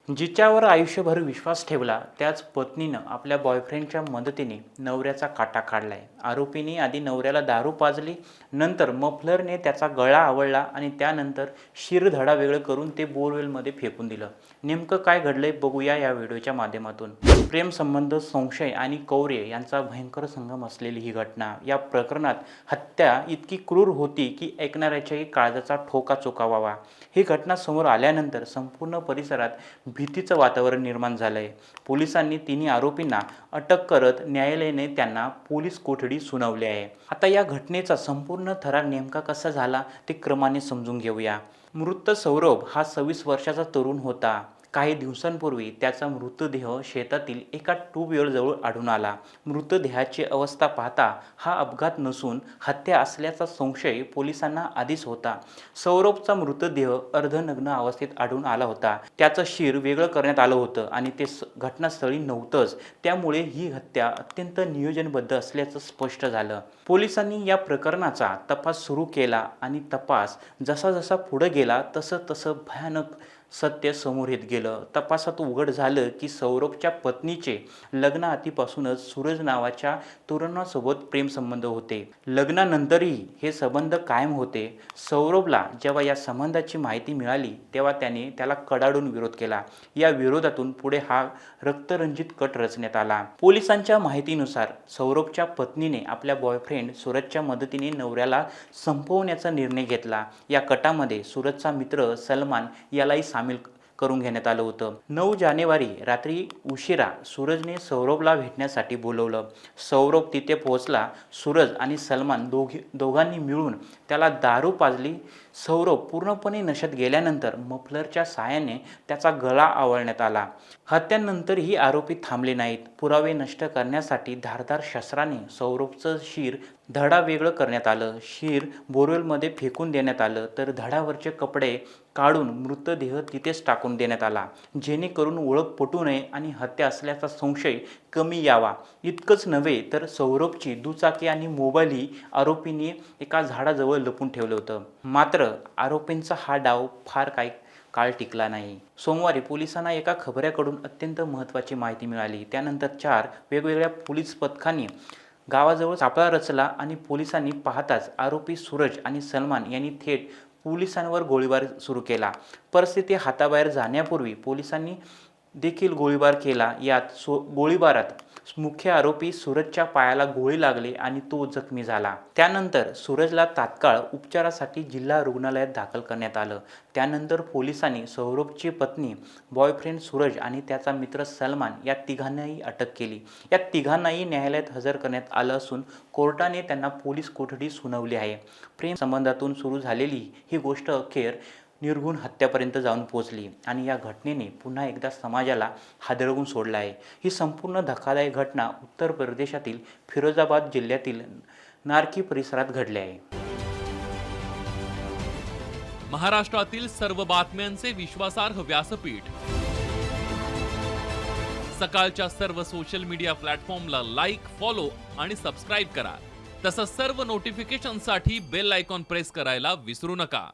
जिच्यावर आयुष्यभर विश्वास ठेवला त्याच पत्नीनं आपल्या बॉयफ्रेंडच्या मदतीने नवऱ्याचा काटा काढलाय। आरोपीने आधी नवऱ्याला दारू पाजली, नंतर मफलरने त्याचा गळा आवळला आणि त्यानंतर शिरधडा वेगळं करून ते बोरवेलमध्ये फेकून दिलं। नेमकं काय घडलंय बघूया या व्हिडिओच्या माध्यमातून। प्रेम संबंध, संशय आणि कौर्य यांचा भयंकर संगम असलेली ही घटना। या प्रकरणात हत्या इतकी क्रूर होती की ऐकणाऱ्याच्याही काळजाचा ठोका चुकावावा। ही घटना समोर आल्यानंतर संपूर्ण परिसरात भीतीचं वातावरण निर्माण झालंय। पोलिसांनी तिन्ही आरोपींना अटक करत न्यायालयाने त्यांना पोलीस कोठडी सुनावली आहे। आता या घटनेचा संपूर्ण थरार नेमका कसा झाला ते क्रमाने समजून घेऊया। मृत सौरभ हा 26 वर्षाचा तरुण होता। काही दिवसांपूर्वी त्याचा मृतदेह शेतातील एका ट्यूबवेलजवळ आढळून आला। मृतदेहाची अवस्था पाहता हा अपघात नसून हत्या असल्याचा संशय पोलिसांना आधीच होता। सौरभचा मृतदेह अर्धनग्न अवस्थेत आढळून आला होता। त्याचं शिर वेगळं करण्यात आलं होतं आणि ते घटनास्थळी नव्हतंच, त्यामुळे ही हत्या अत्यंत नियोजनबद्ध असल्याचं स्पष्ट झालं। पोलिसांनी या प्रकरणाचा तपास सुरू केला आणि तपास जसा जसा पुढे गेला तसं तसं भयानक सत्य समोर येत गेलं। तपासात उघड झालं की सौरभच्या पत्नीचे लग्नाआधीपासूनच सूरज नावाच्या तरुणासोबत प्रेमसंबंध होते। लग्नानंतरही हे संबंध कायम होते। सौरभला जेव्हा या संबंधाची माहिती मिळाली तेव्हा त्याने त्याला कडाडून विरोध केला। या विरोधातून पुढे हा रक्तरंजित कट रचण्यात आला। पोलिसांच्या माहितीनुसार सौरभच्या पत्नीने आपल्या बॉयफ्रेंड सूरजच्या मदतीने नवऱ्याला संपवण्याचा निर्णय घेतला। या कटामध्ये सूरजचा मित्र सलमान यालाही सामील करून घेण्यात आलं होतं। 9 जानेवारी रात्री उशिरा सूरजने सौरभला भेटण्यासाठी बोलवलं। सौरभ तिथे पोहोचला। सूरज आणि सलमान दोघांनी मिळून त्याला दारू पाजली। सौरभ पूर्णपणे नशेत गेल्यानंतर मफलरच्या साहाय्याने त्याचा गळा आवळण्यात आला। हत्यानंतरही आरोपी थांबले नाहीत। पुरावे नष्ट करण्यासाठी धारदार शस्त्राने सौरभचं शिर धडा वेगळं करण्यात आलं। शिर बोरवेलमध्ये फेकून देण्यात आलं तर धडावरचे कपडे काढून मृतदेह तिथेच टाकून देण्यात आला, जेणेकरून ओळख पटू नये आणि हत्या असल्याचा संशय कमी यावा। इतकंच नव्हे तर सौरभची दुचाकी आणि मोबाईलही आरोपींनी एका झाडाजवळ लपून ठेवलं होतं। मात्र आरोपींचा हा डाव फार काही काळ टिकला नाही। सोमवारी पोलिसांना एका खबऱ्याकडून अत्यंत महत्त्वाची माहिती मिळाली। त्यानंतर 4 वेगवेगळ्या पोलीस पथकांनी गावाजवळ सापळा रचला आणि पोलिसांनी पाहताच आरोपी सूरज आणि सलमान यांनी थेट पोलिसांवर गोळीबार सुरू केला। परिस्थिती हाताबाहेर जाण्यापूर्वी पोलिसांनी देखील गोळीबार केला। गोळीबारात मुख्य आरोपी सूरजच्या पायाला गोळी लागली आणि तो जखमी झाला। त्यानंतर सूरजला तात्काळ उपचारासाठी जिल्हा रुग्णालयात दाखल करण्यात आलं। त्यानंतर पोलिसांनी सौरभची पत्नी, बॉयफ्रेंड सूरज आणि त्याचा मित्र सलमान या तिघांनाही अटक केली। या तिघांनाही न्यायालयात हजर करण्यात आलं असून कोर्टाने त्यांना पोलीस कोठडी सुनावली आहे। प्रेम संबंधातून सुरू झालेली ही गोष्ट अखेर निर्घृण हत्यापर्यंत जाऊन पोहोचली आणि या घटनेने पुन्हा एकदा समाजाला हादरवून सोडलं आहे। ही संपूर्ण धक्कादायक घटना उत्तर प्रदेशातील फिरोजाबाद जिल्ह्यातील नारकी परिसरात घडली आहे। महाराष्ट्रातील सर्व बातम्यांचे विश्वासार्ह व्यासपीठ, सकाळच्या सर्व सोशल मीडिया प्लॅटफॉर्मला लाईक, फॉलो आणि सबस्क्राईब करा। तसंच सर्व नोटिफिकेशनसाठी बेल आयकॉन प्रेस करायला विसरू नका।